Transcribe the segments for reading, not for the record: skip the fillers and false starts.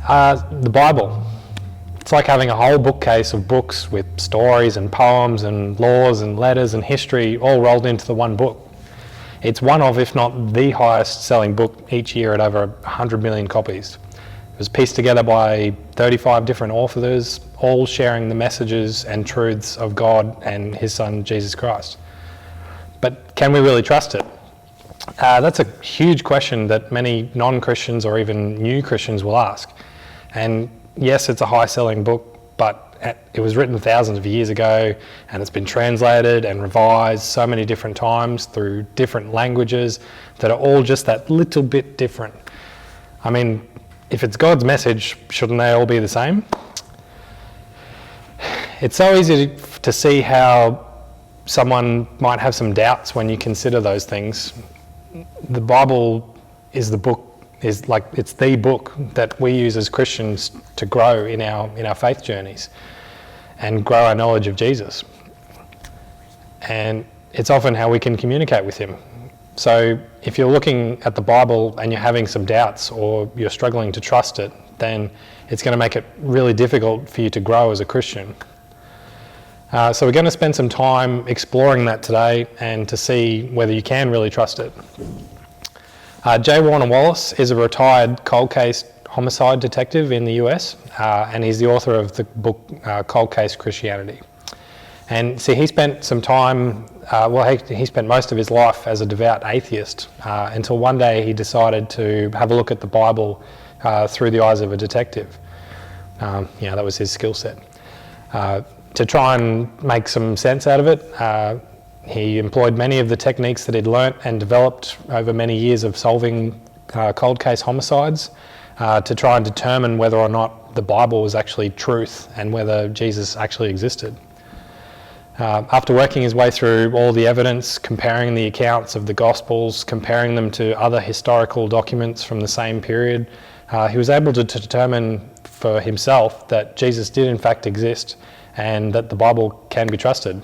The Bible. It's like having a whole bookcase of books with stories and poems and laws and letters and history all rolled into the one book. It's one of, if not the highest selling book each year at over 100 million copies. It was pieced together by 35 different authors, all sharing the messages and truths of God and his son, Jesus Christ. But can we really trust it? That's a huge question that many non-Christians or even new Christians will ask. And yes, it's a high-selling book, but it was written thousands of years ago, and it's been translated and revised so many different times through different languages that are all just that little bit different. I mean, if it's God's message, shouldn't they all be the same? It's so easy to see how someone might have some doubts when you consider those things. The Bible is the book, it's the book that we use as Christians to grow in our faith journeys and grow our knowledge of Jesus. And it's often how we can communicate with him. So if you're looking at the Bible and you're having some doubts or you're struggling to trust it, then it's going to make it really difficult for you to grow as a Christian. So we're going to spend some time exploring that today and to see whether you can really trust it. J. Warner Wallace is a retired cold case homicide detective in the US, and he's the author of the book Cold Case Christianity. And see, he spent some time, he spent most of his life as a devout atheist until one day he decided to have a look at the Bible through the eyes of a detective. That was his skill set. To try and make some sense out of it, he employed many of the techniques that he'd learnt and developed over many years of solving cold case homicides to try and determine whether or not the Bible was actually truth and whether Jesus actually existed. After working his way through all the evidence, comparing the accounts of the Gospels, comparing them to other historical documents from the same period, he was able to determine for himself that Jesus did in fact exist and that the Bible can be trusted.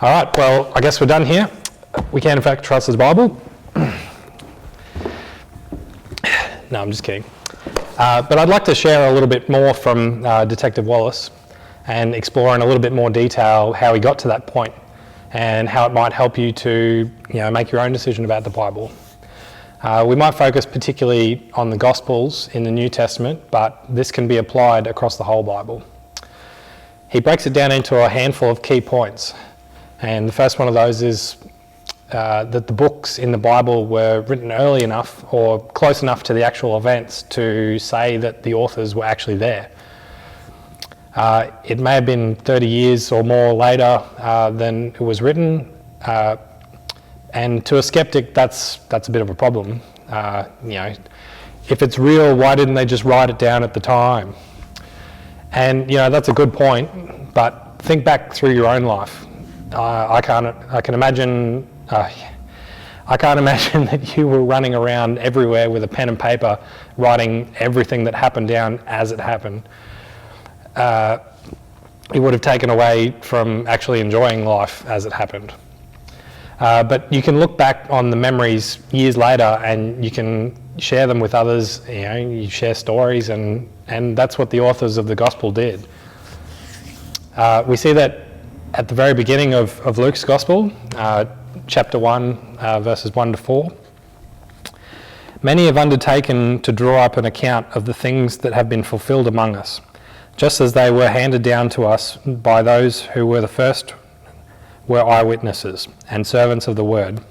All right, well, I guess we're done here. We can, in fact, trust the Bible. No, I'm just kidding. But I'd like to share a little bit more from Detective Wallace and explore in a little bit more detail how he got to that point and how it might help you to make your own decision about the Bible. We might focus particularly on the Gospels in the New Testament, but this can be applied across the whole Bible. He breaks it down into a handful of key points. And the first one of those is that the books in the Bible were written early enough or close enough to the actual events to say that the authors were actually there. It may have been 30 years or more later than it was written, and to a skeptic that's a bit of a problem. If it's real, why didn't they just write it down at the time? And that's a good point, but think back through your own life. I can't imagine that you were running around everywhere with a pen and paper writing everything that happened down as it happened. It would have taken away from actually enjoying life as it happened. But you can look back on the memories years later and you can share them with others. You share stories, and that's what the authors of the Gospel did. We see that at the very beginning of Luke's Gospel, chapter 1, verses 1 to 4. Many have undertaken to draw up an account of the things that have been fulfilled among us, just as they were handed down to us by those who were the first were eyewitnesses and servants of the word.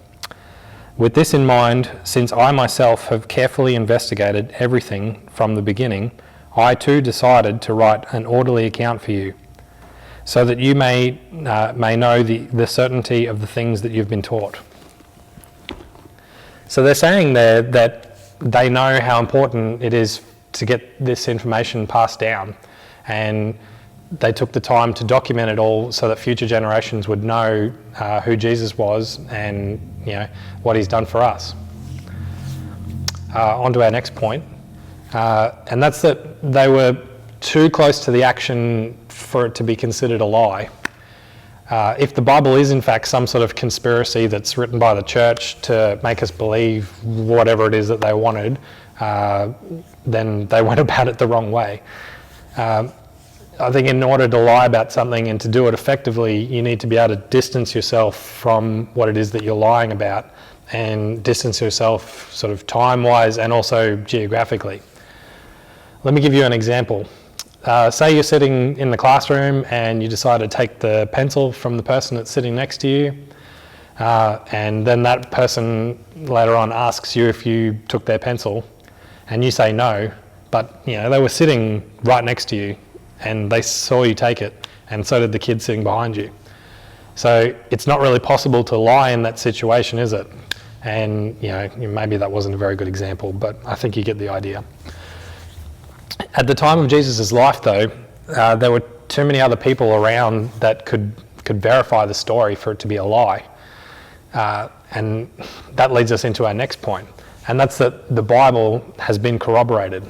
With this in mind, since I myself have carefully investigated everything from the beginning, I too decided to write an orderly account for you, so that you may know the certainty of the things that you've been taught. So they're saying there that they know how important it is to get this information passed down, and they took the time to document it all so that future generations would know who Jesus was and what he's done for us. On to our next point, and that's that they were too close to the action for it to be considered a lie. If the Bible is in fact some sort of conspiracy that's written by the church to make us believe whatever it is that they wanted, then they went about it the wrong way. I think in order to lie about something and to do it effectively, you need to be able to distance yourself from what it is that you're lying about, and distance yourself sort of time-wise and also geographically. Let me give you an example. Say you're sitting in the classroom and you decide to take the pencil from the person that's sitting next to you, and then that person later on asks you if you took their pencil, and you say no, but they were sitting right next to you and they saw you take it, and so did the kid sitting behind you. So it's not really possible to lie in that situation, is it? And maybe that wasn't a very good example, but I think you get the idea. At the time of Jesus' life, though, there were too many other people around that could verify the story for it to be a lie. And that leads us into our next point, and that's that the Bible has been corroborated.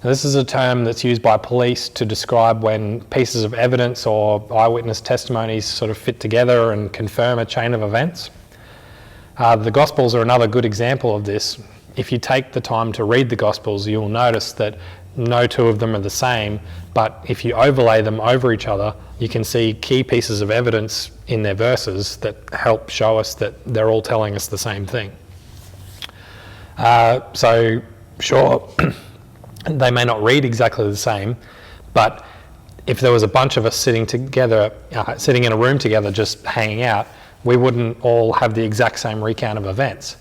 Now, this is a term that's used by police to describe when pieces of evidence or eyewitness testimonies sort of fit together and confirm a chain of events. The Gospels are another good example of this. If you take the time to read the Gospels, you'll notice that no two of them are the same, but if you overlay them over each other, you can see key pieces of evidence in their verses that help show us that they're all telling us the same thing. So, sure, they may not read exactly the same, but if there was a bunch of us sitting together, sitting in a room together just hanging out, we wouldn't all have the exact same recount of events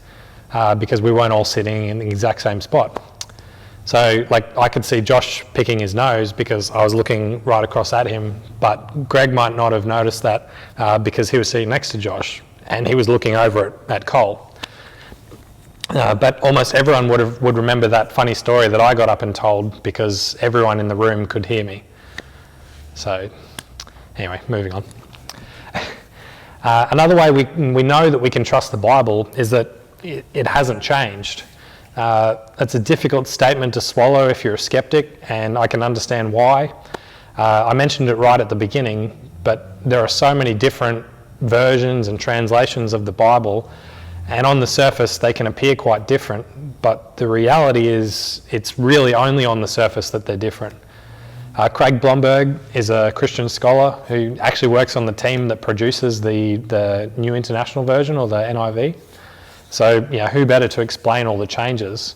because we weren't all sitting in the exact same spot. So, I could see Josh picking his nose because I was looking right across at him, but Greg might not have noticed that because he was sitting next to Josh and he was looking over at Cole. But almost everyone would remember that funny story that I got up and told because everyone in the room could hear me. So, anyway, moving on. Another way we know that we can trust the Bible is that it hasn't changed. That's a difficult statement to swallow if you're a skeptic, and I can understand why. I mentioned it right at the beginning, but there are so many different versions and translations of the Bible, and on the surface they can appear quite different, but the reality is it's really only on the surface that they're different. Craig Blomberg is a Christian scholar who actually works on the team that produces the New International Version, or the NIV. So, who better to explain all the changes?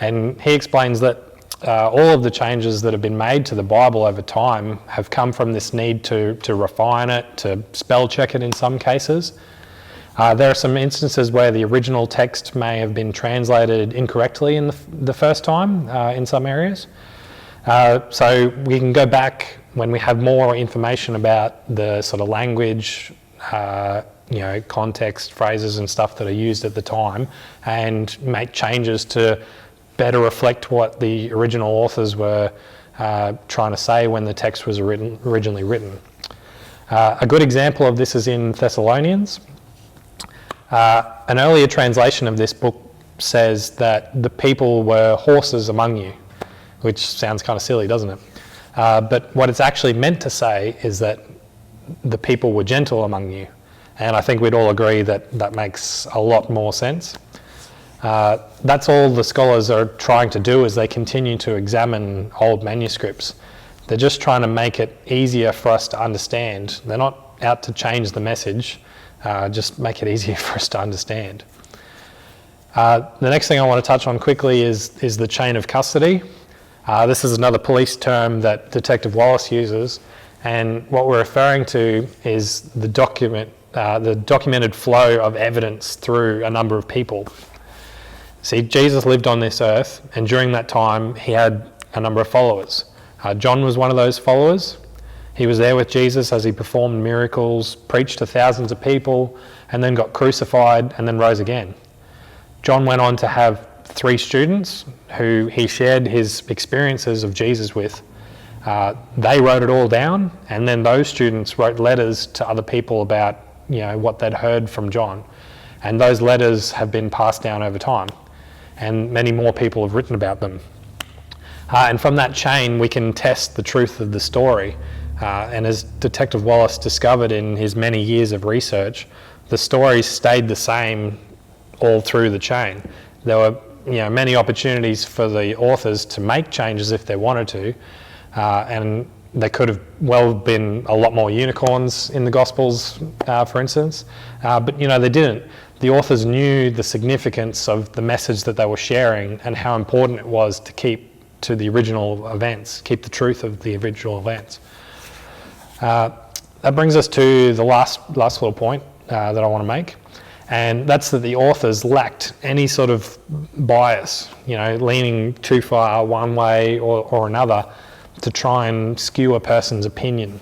And he explains that all of the changes that have been made to the Bible over time have come from this need to refine it, to spell check it in some cases. There are some instances where the original text may have been translated incorrectly in the first time in some areas. So we can go back when we have more information about the sort of language, context, phrases and stuff that are used at the time, and make changes to better reflect what the original authors were trying to say when the text was originally written. A good example of this is in Thessalonians. An earlier translation of this book says that the people were horses among you, which sounds kind of silly, doesn't it? But what it's actually meant to say is that the people were gentle among you. And I think we'd all agree that that makes a lot more sense. That's all the scholars are trying to do as they continue to examine old manuscripts. They're just trying to make it easier for us to understand. They're not out to change the message, just make it easier for us to understand. The next thing I want to touch on quickly is the chain of custody. This is another police term that Detective Wallace uses, and what we're referring to is the documented flow of evidence through a number of people. See, Jesus lived on this earth, and during that time he had a number of followers. John was one of those followers. He was there with Jesus as he performed miracles, preached to thousands of people, and then got crucified and then rose again. John went on to have 3 students who he shared his experiences of Jesus with. They wrote it all down, and then those students wrote letters to other people about what they'd heard from John. And those letters have been passed down over time, and many more people have written about them. And from that chain we can test the truth of the story. And as Detective Wallace discovered in his many years of research, the stories stayed the same all through the chain. There were many opportunities for the authors to make changes if they wanted to, and there could have well been a lot more unicorns in the Gospels, for instance, but they didn't. The authors knew the significance of the message that they were sharing and how important it was to keep to the original events, keep the truth of the original events. That brings us to the last little point that I want to make, and that's that the authors lacked any sort of bias, leaning too far one way or another to try and skew a person's opinion.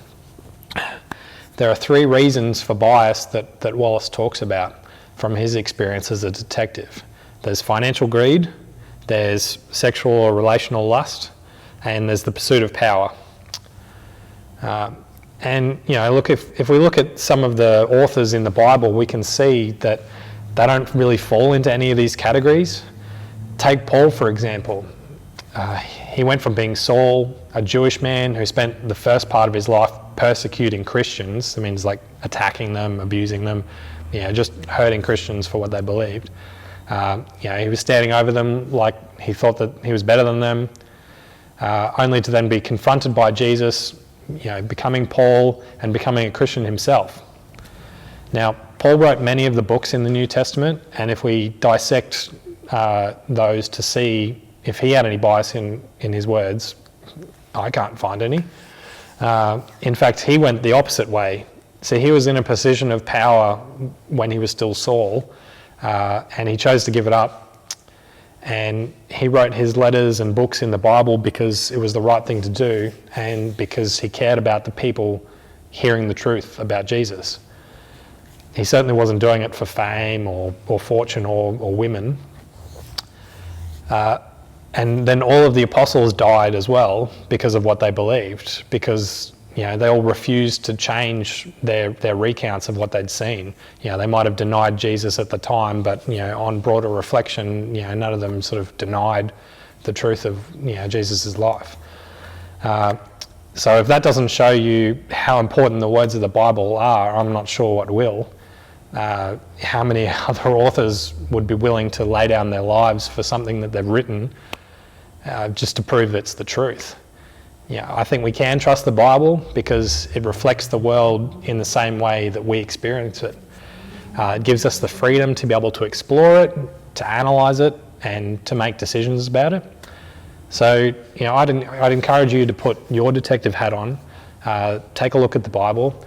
There are 3 reasons for bias that Wallace talks about from his experience as a detective. There's financial greed, there's sexual or relational lust, and there's the pursuit of power. Look, if we look at some of the authors in the Bible, we can see that they don't really fall into any of these categories. Take Paul, for example. He went from being Saul, a Jewish man who spent the first part of his life persecuting Christians. That means like attacking them, abusing them, just hurting Christians for what they believed. He was standing over them like he thought that he was better than them, only to then be confronted by Jesus, becoming Paul and becoming a Christian himself. Now, Paul wrote many of the books in the New Testament, and if we dissect those to see if he had any bias in his words, I can't find any. In fact, he went the opposite way. So he was in a position of power when he was still Saul, and he chose to give it up. And he wrote his letters and books in the Bible because it was the right thing to do, and because he cared about the people hearing the truth about Jesus. He certainly wasn't doing it for fame or fortune or women. And then all of the apostles died as well because of what they believed, because they all refused to change their recounts of what they'd seen. They might have denied Jesus at the time, but on broader reflection, none of them sort of denied the truth of Jesus' life. So if that doesn't show you how important the words of the Bible are, I'm not sure what will. How many other authors would be willing to lay down their lives for something that they've written just to prove it's the truth? I think we can trust the Bible because it reflects the world in the same way that we experience it. It gives us the freedom to be able to explore it, to analyse it, and to make decisions about it. So, I'd encourage you to put your detective hat on, take a look at the Bible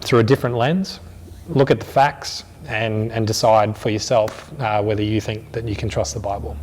through a different lens, look at the facts, and decide for yourself whether you think that you can trust the Bible.